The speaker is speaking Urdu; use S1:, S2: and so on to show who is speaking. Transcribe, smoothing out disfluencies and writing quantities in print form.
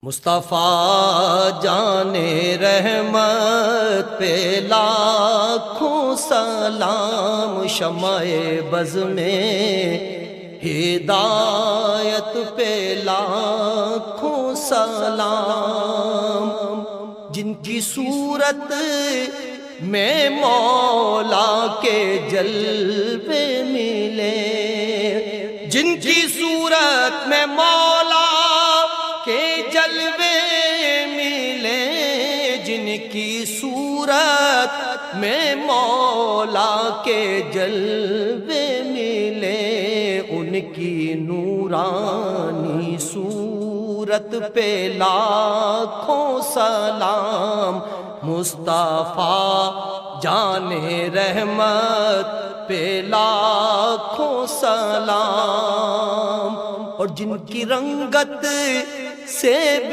S1: مصطفیٰ جان رحمت پہ لاکھوں سلام، شمع بز میں ہدایت پہ لاکھوں سلام، جن کی صورت میں مولا کے جلوے ملے، جن کی صورت میں مولا کے جلوے ملے، جن کی صورت میں مولا کے جلوے ملے، ان کی نورانی صورت پہ لاکھوں سلام، مصطفیٰ جان رحمت پہ لاکھوں سلام، اور جن کی رنگت سے